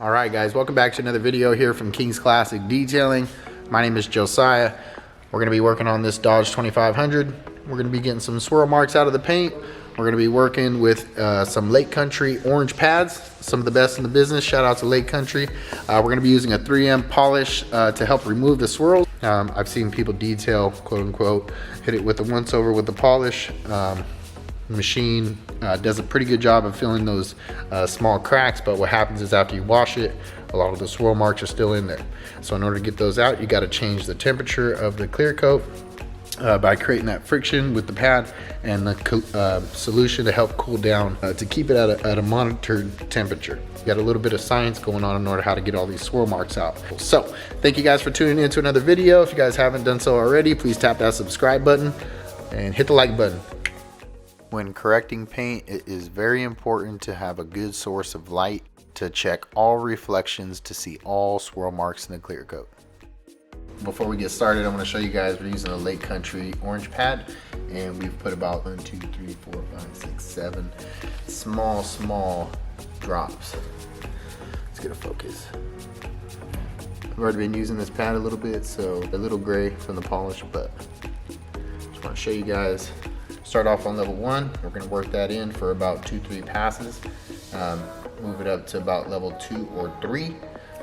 All right, guys, welcome back to another video here from King's Classic Detailing. My name is Josiah. We're going to be working on this Dodge 2500. We're going to be getting some swirl marks out of the paint. We're going to be working with some Lake Country orange pads, some of the best in the business. Shout out to Lake Country. We're going to be using a 3M polish to help remove the swirls. I've seen people detail, quote unquote, hit it with the once over with the polish. Machine does a pretty good job of filling those small cracks, but what happens is after you wash it, a lot of the swirl marks are still in there. So in order to get those out, you got to change the temperature of the clear coat by creating that friction with the pad and the solution to help cool down to keep it at a monitored temperature. You got a little bit of science going on in order how to get all these swirl marks out. So thank you guys for tuning in to another video. If you guys haven't done so already, please tap that subscribe button and hit the like button. When correcting paint, it is very important to have a good source of light to check all reflections to see all swirl marks in the clear coat. Before we get started, I'm going to show you guys we're using a Lake Country orange pad, and we've put about 1, 2, 3, 4, 5, 6, 7 small drops. Let's get a focus. I've already been using this pad a little bit, so a little gray from the polish, but just want to show you guys. Start off on level 1. We're going to work that in for about 2-3 passes. Move it up to about level 2 or 3.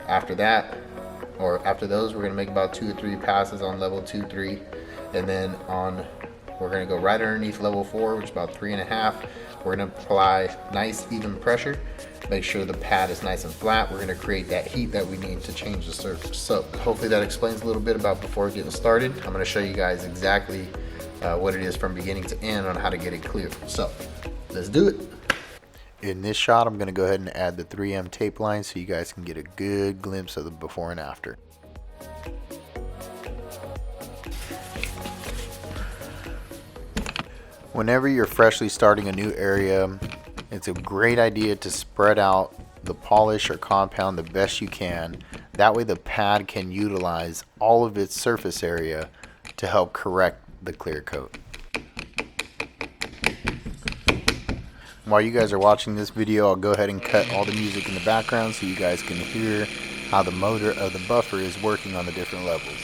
After that, or after those, we're going to make about 2 or 3 passes on level 2, 3, and then we're going to go right underneath level 4, which is about 3.5. We're going to apply nice even pressure. Make sure the pad is nice and flat. We're going to create that heat that we need to change the surface. So hopefully that explains a little bit about before getting started. I'm going to show you guys exactly what it is from beginning to end on how to get it clear. So let's do it. In this shot, I'm going to go ahead and add the 3M tape line so you guys can get a good glimpse of the before and after. Whenever you're freshly starting a new area, it's a great idea to spread out the polish or compound the best you can. That way the pad can utilize all of its surface area to help correct the clear coat. While you guys are watching this video, I'll go ahead and cut all the music in the background so you guys can hear how the motor of the buffer is working on the different levels.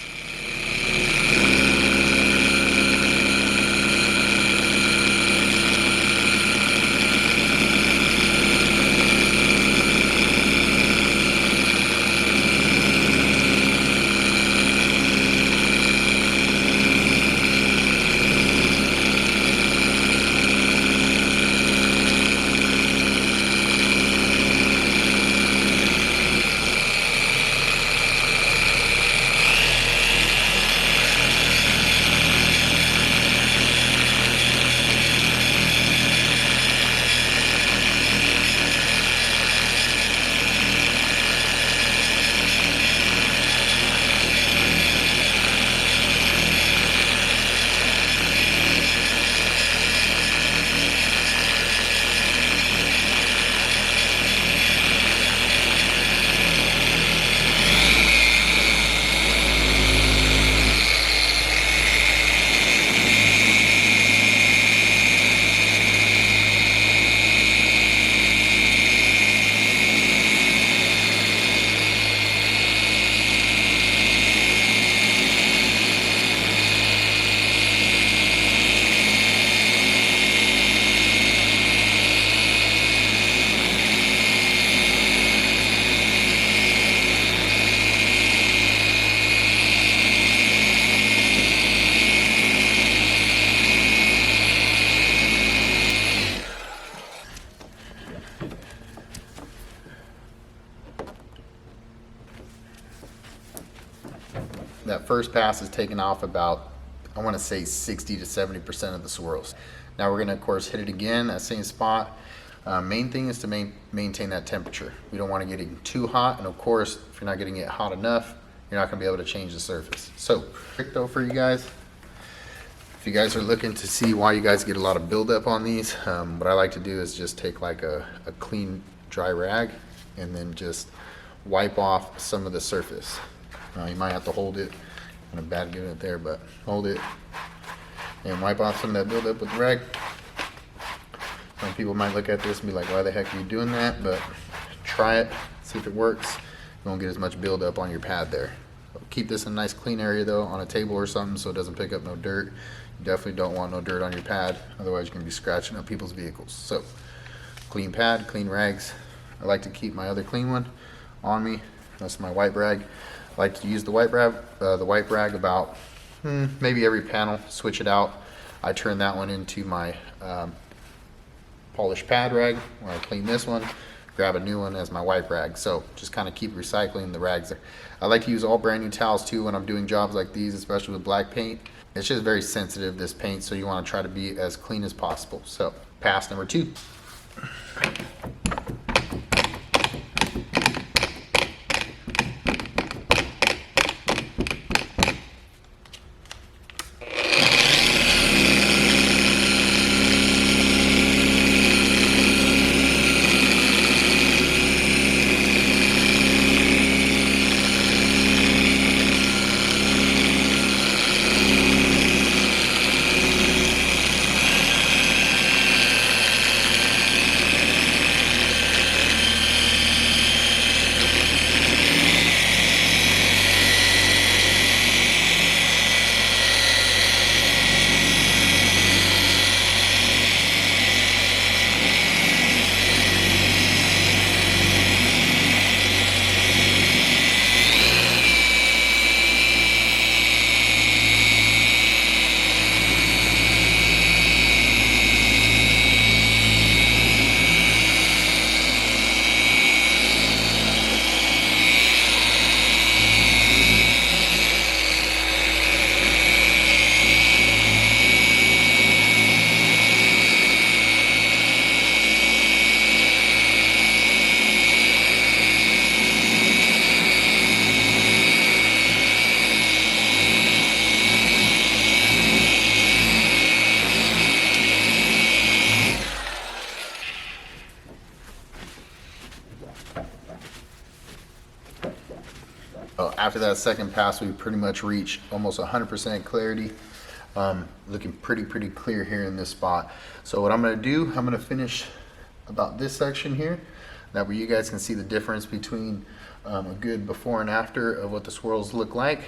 That first pass is taking off about, I want to say 60 to 70% of the swirls. Now we're going to of course hit it again, that same spot. Main thing is to maintain that temperature. We don't want to get it too hot, and of course if you're not getting it hot enough, you're not going to be able to change the surface. So quick though for you guys, if you guys are looking to see why you guys get a lot of buildup on these, what I like to do is just take like a clean dry rag and then just wipe off some of the surface. You might have to hold it, kind of bad getting it there, but hold it and wipe off some of that buildup with the rag. Some people might look at this and be like, why the heck are you doing that? But try it. see if it works. You won't get as much buildup on your pad there. So keep this in a nice clean area though, on a table or something, so it doesn't pick up no dirt. You definitely don't want no dirt on your pad, otherwise you're going to be scratching up people's vehicles. So clean pad, clean rags. I like to keep my other clean one on me. That's my wipe rag. I like to use the wipe rag about maybe every panel, switch it out. I turn that one into my polished pad rag where I clean this one, grab a new one as my wipe rag. So just kind of keep recycling the rags there. I like to use all brand new towels too when I'm doing jobs like these, especially with black paint. It's just very sensitive, this paint, so you want to try to be as clean as possible. So pass number 2. After that second pass, we pretty much reach almost 100% clarity. Looking pretty clear here in this spot. So what I'm going to do, I'm going to finish about this section here. That way you guys can see the difference between a good before and after of what the swirls look like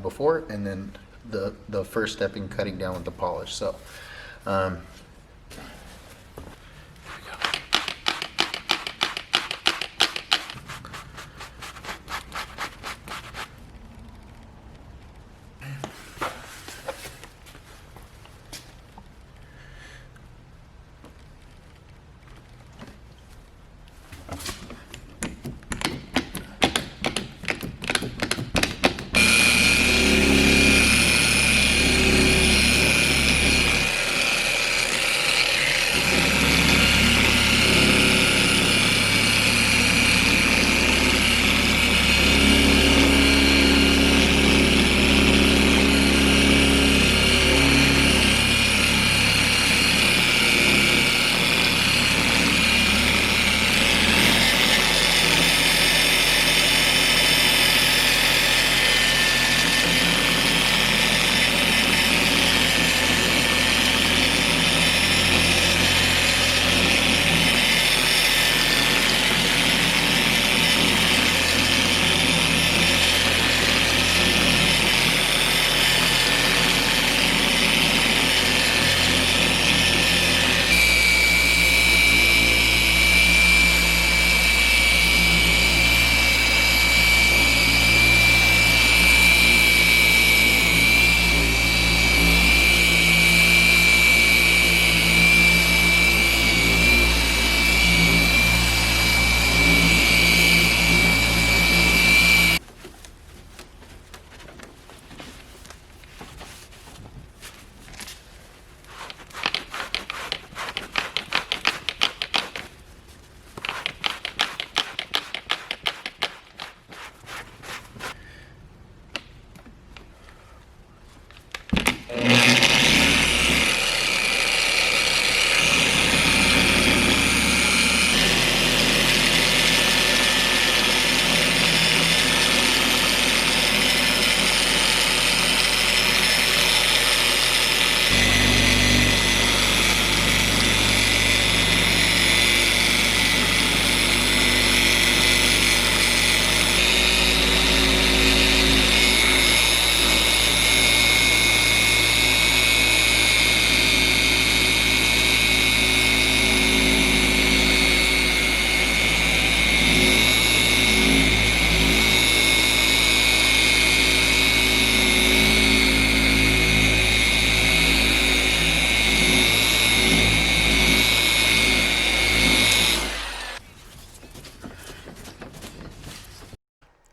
before, and then the first step in cutting down with the polish. So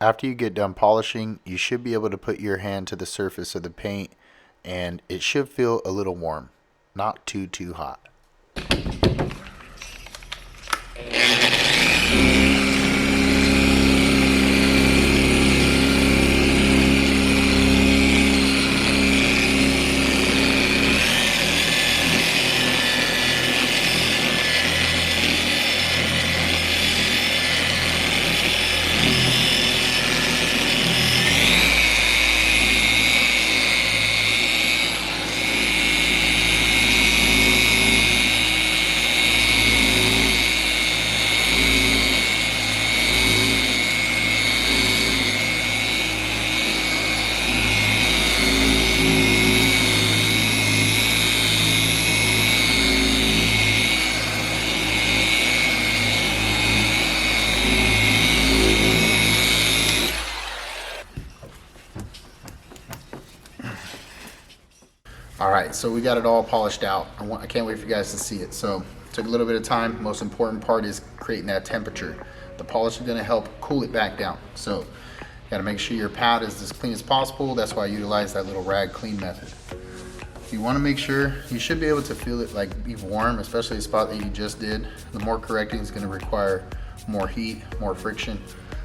After you get done polishing, you should be able to put your hand to the surface of the paint and it should feel a little warm, not too hot. Alright, so we got it all polished out. I can't wait for you guys to see it. So it took a little bit of time. Most important part is creating that temperature. The polish is going to help cool it back down. So you got to make sure your pad is as clean as possible. That's why I utilize that little rag clean method. You want to make sure you should be able to feel it like be warm, especially the spot that you just did. The more correcting is going to require more heat, more friction.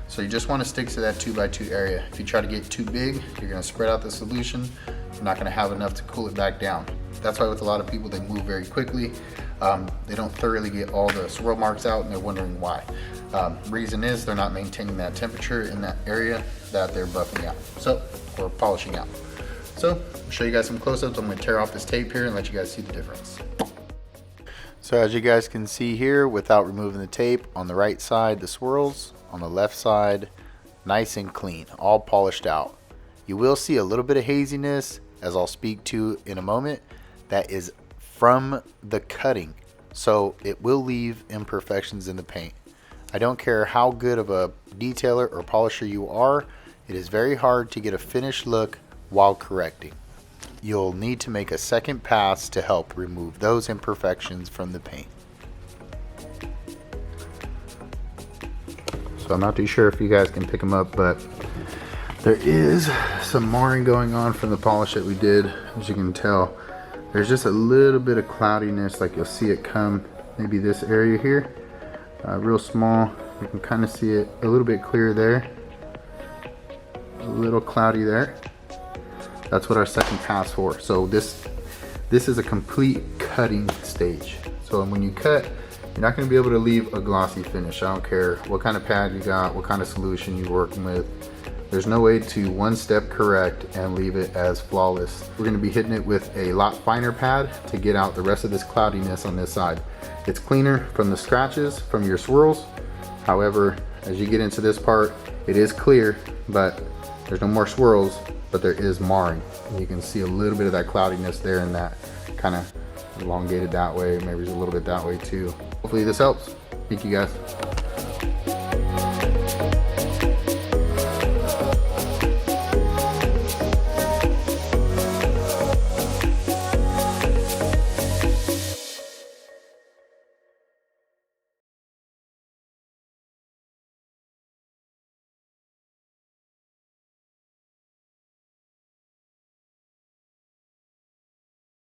So you just want to stick to that 2x2 area. If you try to get too big, you're going to spread out the solution. You're not going to have enough to cool it back down. That's why with a lot of people, they move very quickly. They don't thoroughly get all the swirl marks out and they're wondering why. Reason is they're not maintaining that temperature in that area that they're buffing out, or polishing out. So I'll show you guys some close-ups. I'm going to tear off this tape here and let you guys see the difference. So as you guys can see here, without removing the tape, on the right side the swirls, on the left side nice and clean, all polished out. You will see a little bit of haziness, as I'll speak to in a moment. That is from the cutting, so it will leave imperfections in the paint. I don't care how good of a detailer or polisher you are, it is very hard to get a finished look while correcting. You'll need to make a second pass to help remove those imperfections from the paint. So I'm not too sure if you guys can pick them up, but there is some marring going on from the polish that we did. As you can tell, there's just a little bit of cloudiness, like you'll see it come maybe this area here, real small. You can kind of see it a little bit clear there, a little cloudy there. That's what our second pass for. So this is a complete cutting stage. So when you cut, you're not going to be able to leave a glossy finish. I don't care what kind of pad you got, what kind of solution you're working with. There's no way to one step correct and leave it as flawless. We're going to be hitting it with a lot finer pad to get out the rest of this cloudiness on this side. It's cleaner from the scratches from your swirls. However, as you get into this part, it is clear, but there's no more swirls, but there is marring. And you can see a little bit of that cloudiness there, and that kind of elongated that way. Maybe there's a little bit that way too. Hopefully this helps. Thank you guys.